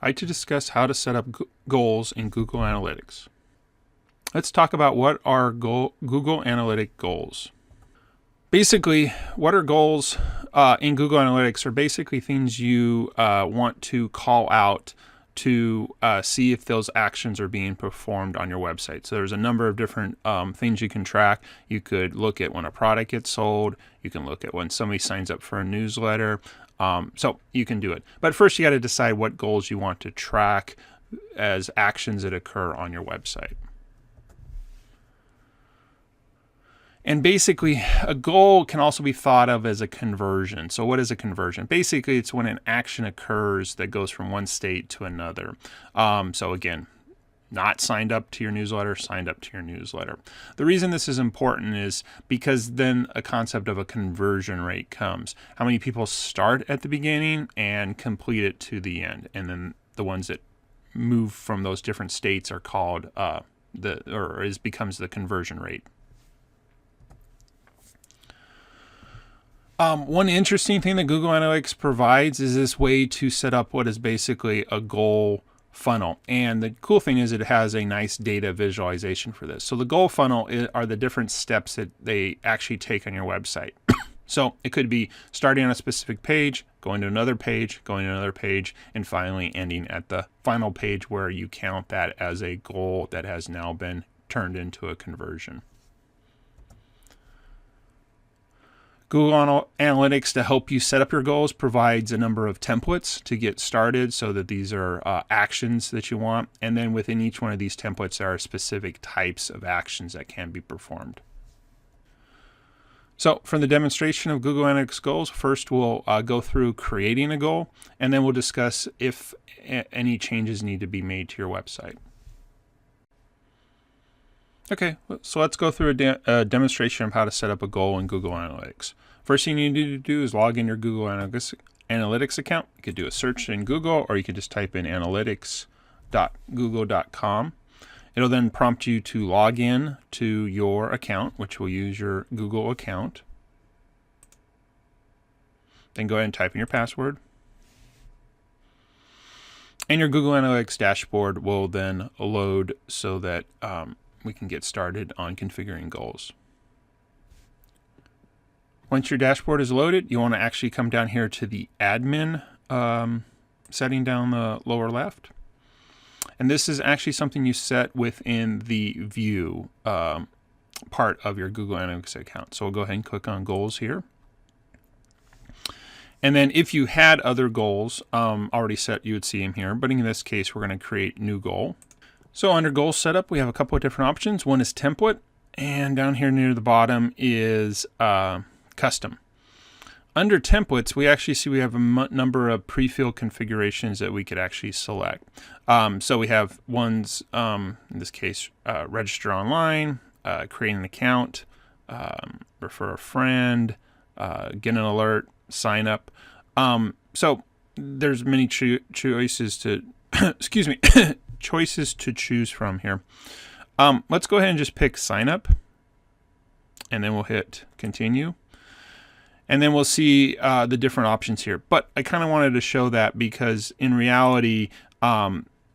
I like to discuss how to set up goals in Google Analytics. Let's talk about what are Google Analytic goals. Basically, what are goals in Google Analytics are basically things you want to call out to see if those actions are being performed on your website. So there's a number of different things you can track. You could look at when a product gets sold. You can look at when somebody signs up for a newsletter. So you can do it. But first you got to decide what goals you want to track as actions that occur on your website. And basically, a goal can also be thought of as a conversion. So what is a conversion? Basically, it's when an action occurs that goes from one state to another. So again, not signed up to your newsletter, signed up to your newsletter. The reason this is important is because then a concept of a conversion rate comes. How many people start at the beginning and complete it to the end? And then the ones that move from those different states are called becomes the conversion rate. One interesting thing that Google Analytics provides is this way to set up what is basically a goal funnel. And the cool thing is it has a nice data visualization for this. So the goal funnel are the different steps that they actually take on your website. So it could be starting on a specific page, going to another page, going to another page, and finally ending at the final page where you count that as a goal that has now been turned into a conversion. Google Analytics, to help you set up your goals, provides a number of templates to get started so that these are actions that you want. And then within each one of these templates, there are specific types of actions that can be performed. So for the demonstration of Google Analytics goals, first we'll go through creating a goal, and then we'll discuss if any changes need to be made to your website. Okay, so let's go through a demonstration of how to set up a goal in Google Analytics. First thing you need to do is log in your Google Analytics account. You could do a search in Google, or you could just type in analytics.google.com. It'll then prompt you to log in to your account, which will use your Google account. Then go ahead and type in your password. And your Google Analytics dashboard will then load so that we can get started on configuring goals. Once your dashboard is loaded, you want to actually come down here to the admin setting down the lower left. And this is actually something you set within the view part of your Google Analytics account. So we'll go ahead and click on goals here. And then if you had other goals already set, you would see them here. But in this case, we're going to create new goal. So under goal setup, we have a couple of different options. One is template, and down here near the bottom is custom. Under templates, we actually see we have a number of pre-filled configurations that we could actually select. So we have ones, in this case, register online, create an account, refer a friend, get an alert, sign up. So there's many choices to, excuse me, choices to choose from here. Let's go ahead and just pick sign up, and then we'll hit continue. And then we'll see the different options here. But I kind of wanted to show that because in reality,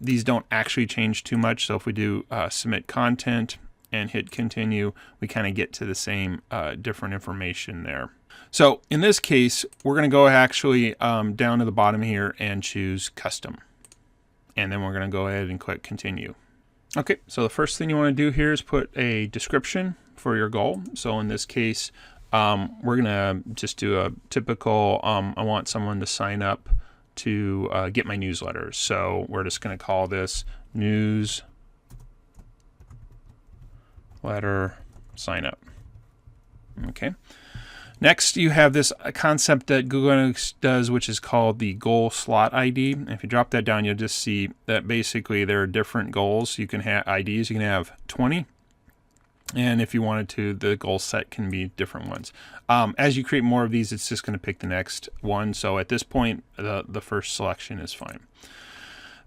these don't actually change too much. So if we do submit content and hit continue, we kind of get to the same different information there. So in this case, we're going to go actually down to the bottom here and choose custom. And then we're going to go ahead and click continue. Okay, so the first thing you want to do here is put a description for your goal. So in this case, we're going to just do a typical, I want someone to sign up to get my newsletters. So we're just going to call this newsletter sign up. Okay. Next, you have this concept that Google Analytics does, which is called the goal slot ID. And if you drop that down, you'll just see that basically there are different goals. You can have IDs. You can have 20. And if you wanted to, the goal set can be different ones. As you create more of these, it's just going to pick the next one. So at this point, the first selection is fine.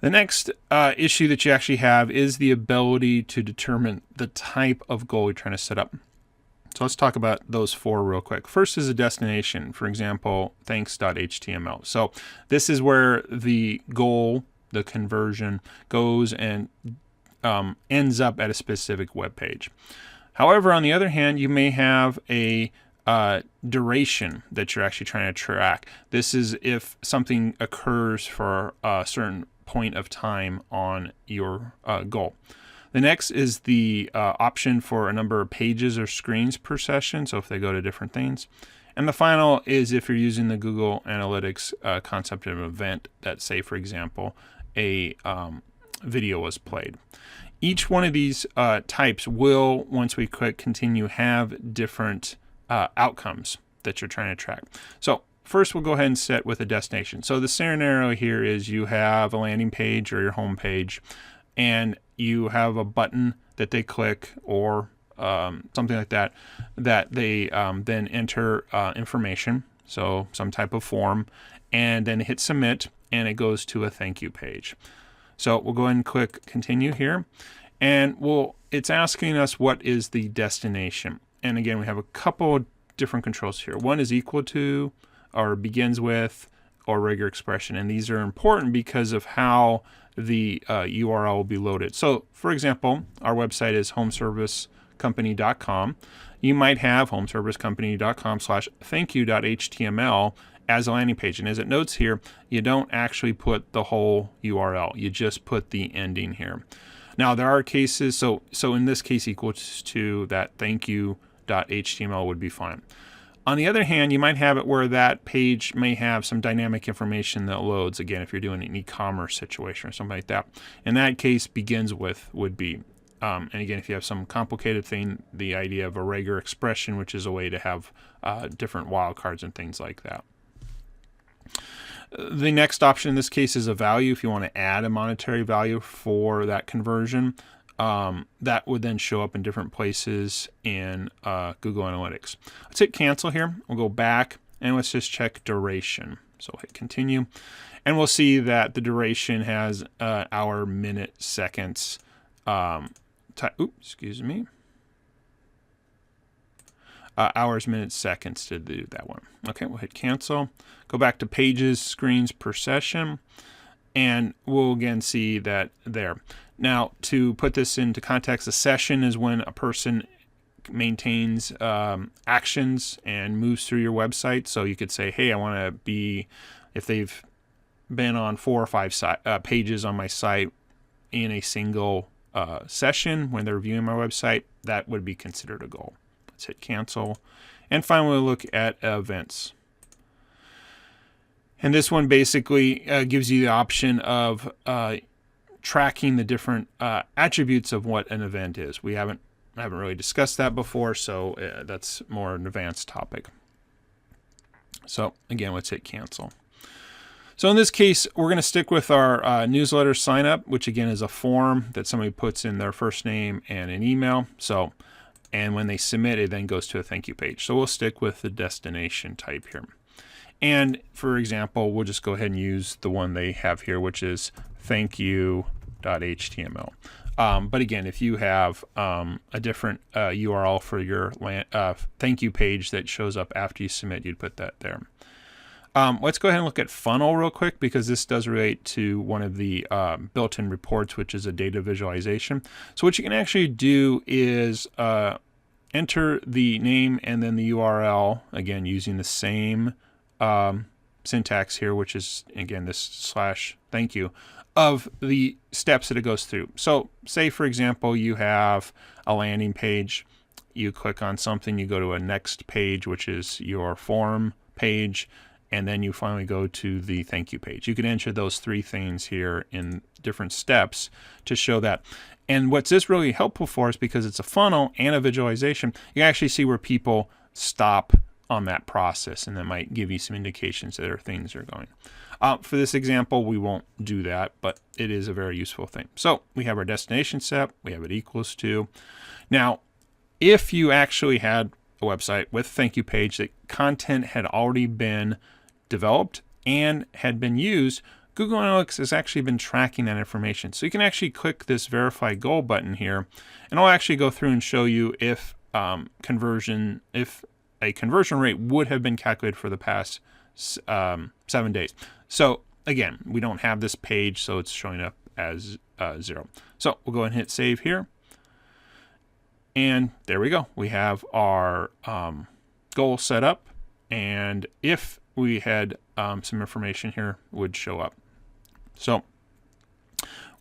The next issue that you actually have is the ability to determine the type of goal you're trying to set up. So let's talk about those four real quick. First is a destination, for example, thanks.html. So this is where the goal, the conversion goes and ends up at a specific web page. However, on the other hand, you may have a duration that you're actually trying to track. This is if something occurs for a certain point of time on your goal. The next is the option for a number of pages or screens per session, so if they go to different things. And the final is if you're using the Google Analytics concept of an event that, say, for example, a video was played. Each one of these types will, once we click continue, have different outcomes that you're trying to track. So first we'll go ahead and set with a destination. So the scenario here is you have a landing page or your home page, and you have a button that they click or something like that, that they then enter information, so some type of form, and then hit submit, and it goes to a thank you page. So we'll go ahead and click continue here, and it's asking us what is the destination. And again, we have a couple different controls here. One is equal to, or begins with, or regular expression, and these are important because of how the URL will be loaded. So for example, our website is homeservicecompany.com. You might have homeservicecompany.com/thankyou.html as a landing page. And as it notes here, you don't actually put the whole URL. You just put the ending here. Now there are cases, so in this case equals to that thankyou.html would be fine. On the other hand, you might have it where that page may have some dynamic information that loads. Again, if you're doing an e-commerce situation or something like that. In that case, begins with would be. And again, if you have some complicated thing, the idea of a regular expression, which is a way to have different wildcards and things like that. The next option in this case is a value. If you want to add a monetary value for that conversion, that would then show up in different places in Google Analytics. Let's hit cancel here. We'll go back and let's just check duration. So hit continue, and we'll see that the duration has hour, minute, seconds. Excuse me. Hours, minutes, seconds to do that one. Okay, we'll hit cancel. Go back to pages, screens per session, and we'll again see that there. Now, to put this into context, a session is when a person maintains actions and moves through your website. So you could say, hey, I want to be, if they've been on 4 or 5 pages on my site in a single session when they're viewing my website, that would be considered a goal. Let's hit cancel. And finally, we'll look at events. And this one basically gives you the option of tracking the different attributes of what an event is. I haven't really discussed that before, so that's more an advanced topic. So again, let's hit cancel. So in this case, we're going to stick with our newsletter sign up, which again is a form that somebody puts in their first name and an email. And when they submit, it then goes to a thank you page. So we'll stick with the destination type here. And for example, we'll just go ahead and use the one they have here, which is thankyou.html. But again, if you have a different URL for your thank you page that shows up after you submit, you'd put that there. Let's go ahead and look at funnel real quick, because this does relate to one of the built-in reports, which is a data visualization. So what you can actually do is enter the name and then the URL, again, using the same syntax here, which is, again, this /thankyou, of the steps that it goes through. So say, for example, you have a landing page. You click on something, you go to a next page, which is your form page, and then you finally go to the thank you page. You can enter those 3 things here in different steps to show that. And what's this really helpful for is because it's a funnel and a visualization, you can actually see where people stop on that process, and that might give you some indications that things are going. For this example, we won't do that, but it is a very useful thing. So we have our destination step, we have it equals to. Now, if you actually had a website with a thank you page that content had already been developed and had been used, Google Analytics has actually been tracking that information. So you can actually click this verify goal button here, and I'll actually go through and show you if a conversion rate would have been calculated for the past 7 days. So again, we don't have this page, so it's showing up as 0. So we'll go ahead and hit save here. And there we go. We have our goal set up. And if we had some information here, it would show up. So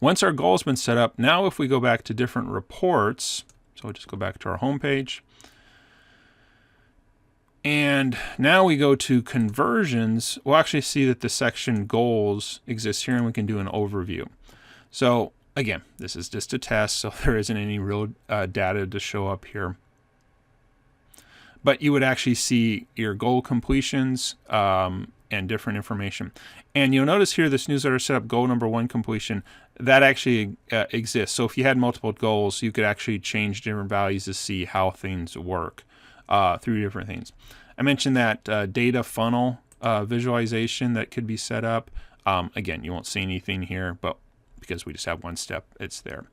once our goal has been set up, now if we go back to different reports, so we'll just go back to our home page. And now we go to conversions. We'll actually see that the section goals exists here, and we can do an overview. So again, this is just a test, so there isn't any real data to show up here. But you would actually see your goal completions and different information. And you'll notice here this newsletter setup goal number 1 completion, that actually exists. So if you had multiple goals, you could actually change different values to see how things work through different things. I mentioned that data funnel visualization that could be set up. Again, you won't see anything here, but because we just have one step, it's there.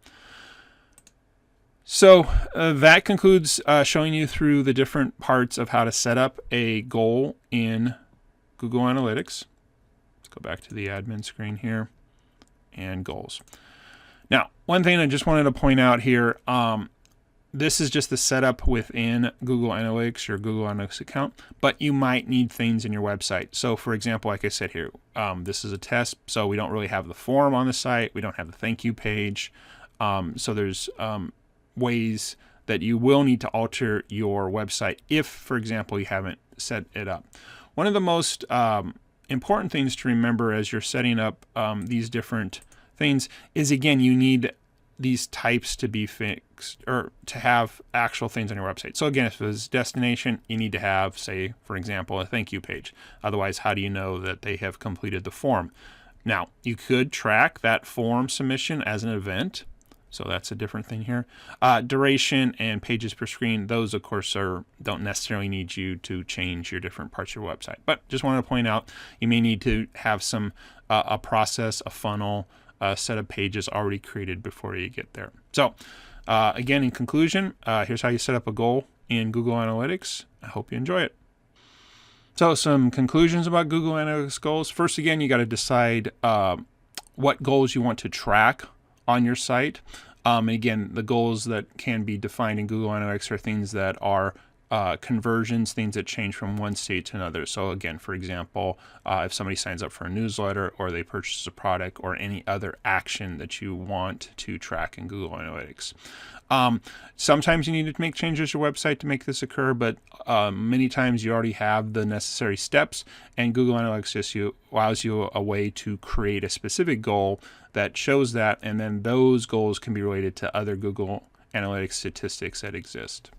So that concludes showing you through the different parts of how to set up a goal in Google Analytics. Let's go back to the admin screen here and goals. Now, one thing I just wanted to point out here, this is just the setup within Google Analytics, your Google Analytics account, but you might need things in your website. So for example, like I said here, this is a test, so we don't really have the form on the site. We don't have the thank you page. So there's ways that you will need to alter your website if, for example, you haven't set it up. One of the most important things to remember as you're setting up these different things is, again, you need these types to be fixed or to have actual things on your website. So again, if it was destination, you need to have, say, for example, a thank you page. Otherwise, how do you know that they have completed the form? Now, you could track that form submission as an event. So that's a different thing here. Duration and pages per screen, those of course don't necessarily need you to change your different parts of your website. But just wanted to point out, you may need to have some a process, a funnel, a set of pages already created before you get there. So again, in conclusion, here's how you set up a goal in Google Analytics. I hope you enjoy it. So some conclusions about Google Analytics goals. First, again, you got to decide what goals you want to track on your site. Again, the goals that can be defined in Google Analytics are things that are conversions, things that change from one state to another. So again, for example, if somebody signs up for a newsletter or they purchase a product or any other action that you want to track in Google Analytics. Sometimes you need to make changes to your website to make this occur, but many times you already have the necessary steps, and Google Analytics just allows you a way to create a specific goal that shows that, and then those goals can be related to other Google Analytics statistics that exist.